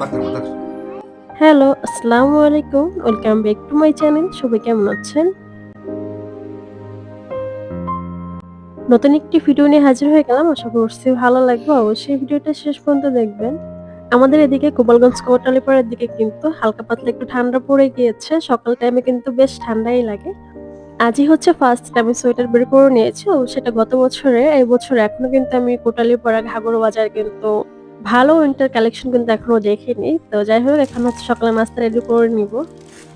পাখির মতো। হ্যালো, আসসালামু আলাইকুম। Welcome back to my channel. সবাই কেমন আছেন? নতুন একটি ভিডিও নিয়ে হাজির হয়ে গেলাম। আশা করছি ভালো লাগবে। অবশ্যই ভিডিওটা শেষ পর্যন্ত দেখবেন। আমাদের এদিকে গোপালগঞ্জ কোটালীপাড়ার দিকে কিন্তু হালকা পাতলা একটু ঠান্ডা পড়ে গিয়েছে। সকাল টাইমে কিন্তু বেশ ঠান্ডাই লাগে। আজই হচ্ছে ফার্স্ট আমি সোয়েটার বের করে নিয়েছি। সেটা গত বছরের। এই বছর এখনো কিন্তু আমি কোটালীপাড়া ঘাগর বাজার কিন্তু ভালো উইন্টার কালেকশন কিন্তু এখনো দেখিনি। তো যাই হোক এখন হচ্ছে সকালে নাস্তা রেডি করে নিব।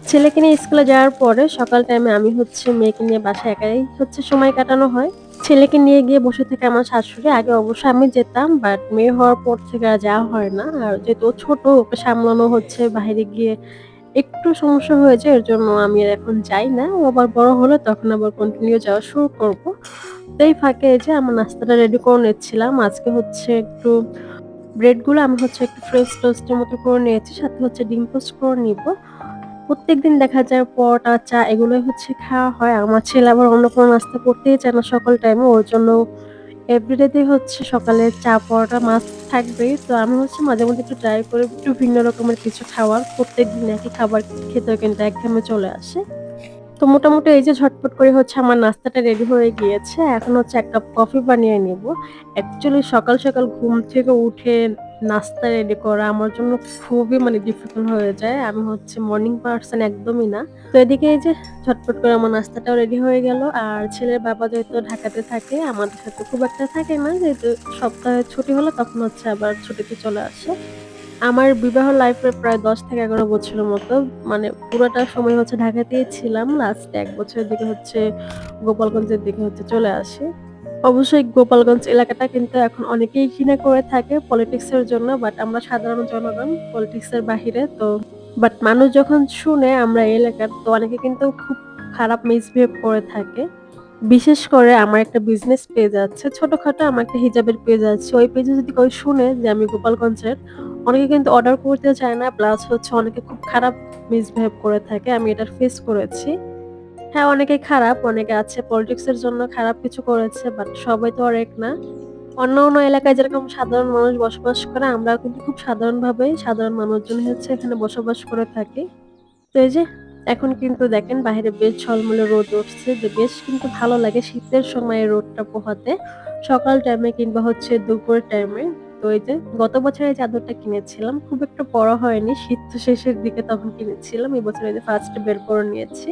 ছেলেকে নিয়ে স্কুলে যাওয়ার পরে সকাল টাইমে আমি হচ্ছে মেয়েকে নিয়ে বাসায় একাই হচ্ছে সময় কাটানো হয়। ছেলেকে নিয়ে গিয়ে বসে থাকে আমার শাশুড়ি। আগে অবশ্য আমি যেতাম, বাট মেয়ে হওয়ার পর থেকে আর যাওয়া হয় না। আর যেহেতু ও ছোট, ওকে সামলানো হচ্ছে বাইরে গিয়ে একটু সমস্যা হয়ে যায়। এর জন্য আমি আর এখন যাই না। ও আবার বড় হলে তখন আবার কন্টিনিউ যাওয়া শুরু করব। তো এই ফাঁকে এই যে আমার নাস্তাটা রেডি করে নিচ্ছিলাম। আজকে হচ্ছে একটু ব্রেড গুলো আমি হচ্ছে একটু ফ্রেঞ্চ টোস্টের মতো করে নিয়েছি। সাথে হচ্ছে ডিম পোস্ট করে নিব। প্রত্যেকদিন দেখা যায় পরোটা, চা এগুলোই হচ্ছে খাওয়া হয়। আমার ছেলে আবার অন্য কোনো নাস্তা করতেই চায় না সকাল টাইমে। ওর জন্য এভরিডে তেই হচ্ছে সকালে চা, পরোটা মাস্ট থাকবেই। তো আমি হচ্ছে মাঝে মধ্যে একটু ট্রাই করি একটু ভিন্ন রকমের কিছু খাওয়ার। প্রত্যেকদিন একই খাবার খেতেও কিন্তু একঘেয়েমি চলে আসে। তো মোটামুটি এই যে ঝটপট করে হচ্ছে আমার নাস্তাটা রেডি হয়ে গিয়েছে। এখন হচ্ছে ১ কাপ কফি বানিয়ে নিব। অ্যাকচুয়ালি সকাল, সকাল ঘুম থেকে উঠে নাস্তা রেডি করা আমার জন্য খুবই ডিফিকাল্ট হয়ে যায়। আমি হচ্ছে মর্নিং পারসন একদমই না। তো এদিকে এই যে ঝটপট করে আমার নাস্তাটাও রেডি হয়ে গেল। আর ছেলের বাবা যেহেতু ঢাকাতে থাকে, আমাদের সাথে খুব একটা থাকে না। যেহেতু সপ্তাহে ছুটি হলে তখন হচ্ছে আবার ছুটিতে চলে আসে। আমার বিবাহ লাইফের প্রায় ১০ থেকে ১১ বছরের মতো পুরোটা সময় হচ্ছে ঢাকাতেই ছিলাম। লাস্ট ১ বছরের দিকে হচ্ছে গোপালগঞ্জের দিকে হচ্ছে চলে আসি। অবশ্যই গোপালগঞ্জ এলাকাটা কিন্তু এখন অনেকেই ঘৃণা করে থাকে পলিটিক্স এর জন্য। বাট আমরা সাধারণ জনগণ পলিটিক্স এর বাহিরে তো। বাট মানুষ যখন শুনে আমরা এই এলাকার, তো অনেকে কিন্তু খুব খারাপ মিসবিহেভ করে থাকে। বিশেষ করে আমার একটা বিজনেস পেজ আছে। ছোটখাটো আমার একটা হিজাবের পেজ আছে। ওই পেজে যদি কেউ শুনে যে আমি গোপালগঞ্জের, অনেকে কিন্তু অর্ডার করতে চায় না। প্লাস হচ্ছে অনেকে খুব খারাপ মিসবিহেভ করে থাকে। আমি এটা ফেস করেছি। হ্যাঁ, অনেকেই খারাপ, অনেকে আছে পলিটিক্স এর জন্য খারাপ কিছু করেছে। বাট সবাই তো আর এক না। অন্য এলাকায় যেরকম সাধারণ মানুষ বসবাস করে, আমরাও কিন্তু খুব সাধারণভাবেই সাধারণ মানুষজনই হচ্ছে এখানে বসবাস করে থাকি। তো এই যে এখন কিন্তু দেখেন বাহিরে বেশ ঝলমলে রোদ উঠছে, যে বেশ কিন্তু ভালো লাগে শীতের সময় রোদটা পোহাতে। সকাল টাইমে কিংবা হচ্ছে দুপুরের টাইমে। তো এই যে গত বছর এই চাদরটা কিনেছিলাম। খুব একটা পরা হয়নি। শীত তো শেষের দিকে তখন কিনেছিলাম। এই বছর এই যে ফার্স্ট বের করে নিয়েছি।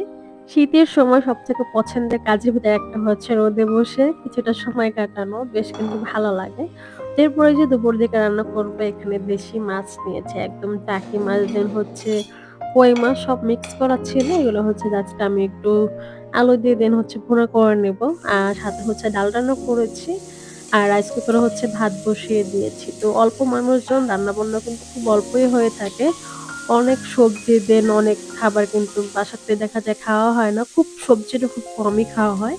শীতের সময় সবথেকে পছন্দের কাজের ভিতরে একটা হচ্ছে রোদে বসে কিছুটা সময় কাটানো। বেশ কিন্তু ভালো লাগে। এরপরে যে দুপুর দিকে রান্না করবো, এখানে দেশি মাছ নিয়েছি। একদম টাকি মাছ, দেন হচ্ছে কই মাছ সব মিক্স করা ছিল। এগুলো হচ্ছে জাস্ট আমি একটু আলু দিয়ে দেন হচ্ছে ভুনা করে নেব। আর সাথে হচ্ছে ডাল রান্না করেছি। আর রাইস কুকারে হচ্ছে ভাত বসিয়ে দিয়েছি। তো অল্প মানুষজন, রান্না-বান্না কিন্তু খুব অল্পই হয়ে থাকে। অনেক সবজি দেন অনেক খাবার কিন্তু বাসাতে দেখা যায় খাওয়া হয় না। খুব সবজিটা খুব কমই খাওয়া হয়।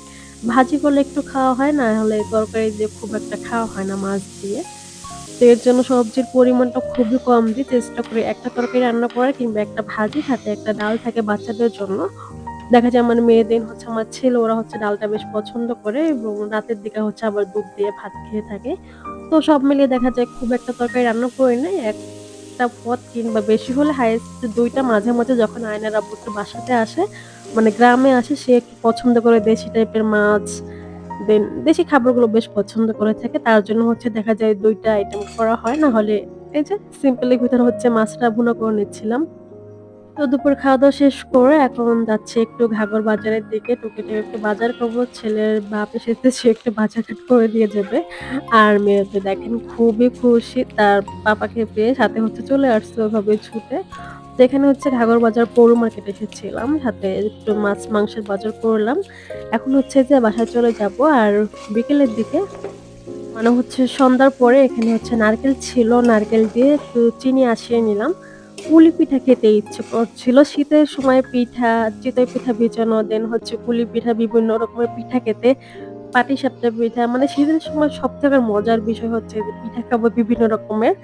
ভাজি করলে একটু খাওয়া হয়, না হলে তরকারি দিয়ে খুব একটা খাওয়া হয় না মাছ দিয়ে। তো এর জন্য সবজির পরিমাণটা খুবই কম দিই। চেষ্টা করি একটা তরকারি রান্না করার কিংবা একটা ভাজি, সাথে একটা ডাল থাকে বাচ্চাদের জন্য। দেখা যায় আমার মেয়ে হচ্ছে আমার ছেলে, ওরা হচ্ছে ডালটা বেশ পছন্দ করে এবং রাতের দিকে হচ্ছে আবার দুধ দিয়ে ভাত খেয়ে থাকে। তো সব মিলিয়ে দেখা যায় খুব একটা তরকারি রান্না করি নাই। একটা পদ কিংবা বেশি হলে হাইয়েস্ট ২ টা। মাঝে, মাঝে যখন আয়নার আব্বু একটু বাসাতে আসে, গ্রামে আসে, সে একটু পছন্দ করে দেশি টাইপের মাছ, দেন দেশি খাবারগুলো বেশ পছন্দ করে থাকে। তার জন্য হচ্ছে দেখা যায় ২ টা আইটেম করা হয়। না হলে এই যে সিম্পল এর ভিতরে হচ্ছে মাছটা ভুনা করে নিচ্ছিলাম। তো দুপুর খাওয়া-দাওয়া শেষ করে এখন যাচ্ছি একটু ঘাগর বাজারের দিকে। টুকিটাকি একটু বাজার করবো। ছেলের বাপ এসেছে, সে একটু বাজার-টাট করে দিয়ে যাবে। আর মেয়ে তো দেখেন খুবই খুশি তার পাপাকে পেয়ে, সাথে হচ্ছে চলে আসছে ওভাবে ছুটে। তো এখানে হচ্ছে ঘাগর বাজার পৌর মার্কেটে এসেছিলাম। সাথে একটু মাছ মাংসের বাজার করলাম। এখন হচ্ছে যে বাসায় চলে যাবো। আর বিকেলের দিকে হচ্ছে সন্ধ্যার পরে এখানে হচ্ছে নারকেল ছিল। নারকেল দিয়ে একটু চিনি আসিয়ে নিলাম। পুলি পিঠা খেতে ইচ্ছে করছিল। শীতের সময় পিঠা, চিতই পিঠা ভিজানো, দেন হচ্ছে পুলি পিঠা, বিভিন্ন রকমের পিঠা খেতে, পাটিসাপটা পিঠা, শীতের সময় সবথেকে মজার বিষয় হচ্ছে যে পিঠা খাবো বিভিন্ন রকমের।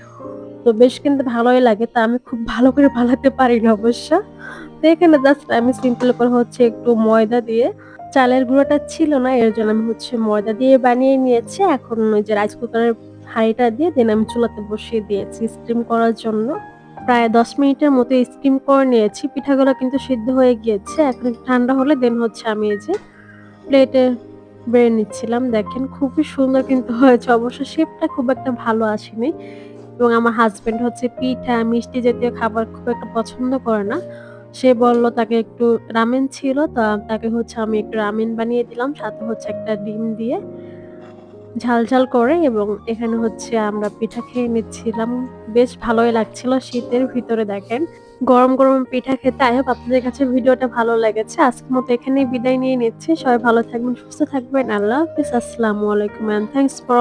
তো বেশ কিন্তু ভালোই লাগে। তা আমি খুব ভালো করে বানাতে পারি না অবশ্য। তো এখানে জাস্ট আমি সিম্পল করে হচ্ছে একটু ময়দা দিয়ে, চালের গুঁড়াটা ছিল না, এর জন্য আমি হচ্ছে ময়দা দিয়ে বানিয়ে নিয়েছি। এখন ওই যে রাইস কুকারের হাঁড়িটা দিয়ে দেন আমি চুলাতে বসিয়ে দিয়েছি স্টিম করার জন্য। প্রায় ১০ মিনিটের মতো স্টিম করে নিয়েছি। পিঠাগুলো কিন্তু সিদ্ধ হয়ে গিয়েছে। এখন একটু ঠান্ডা হলে দেন হচ্ছে আমি এই যে প্লেটে বেড়ে নিচ্ছিলাম। দেখেন খুবই সুন্দর কিন্তু হয়েছে। অবশ্য শেপটা খুব একটা ভালো আসেনি। এবং আমার হাসব্যান্ড হচ্ছে পিঠা, মিষ্টি জাতীয় খাবার খুব একটা পছন্দ করে না। সে বলল তাকে একটু রামেন ছিল, তাকে হচ্ছে আমি একটু রামেন বানিয়ে দিলাম। সাথে হচ্ছে একটা ডিম দিয়ে ঝাল, ঝাল করে এবং এখানে হচ্ছে আমরা পিঠা খেয়ে নিচ্ছিলাম। বেশ ভালোই লাগছিল শীতের ভিতরে দেখেন। গরম, গরম পিঠা খেতে I hope আপনাদের কাছে ভিডিওটা ভালো লেগেছে। আজকের মতো এখানেই বিদায় নিয়ে নিচ্ছি। সবাই ভালো থাকবেন, সুস্থ থাকবেন। আল্লাহ হাফেজ। আসসালামু আলাইকুম and thanks for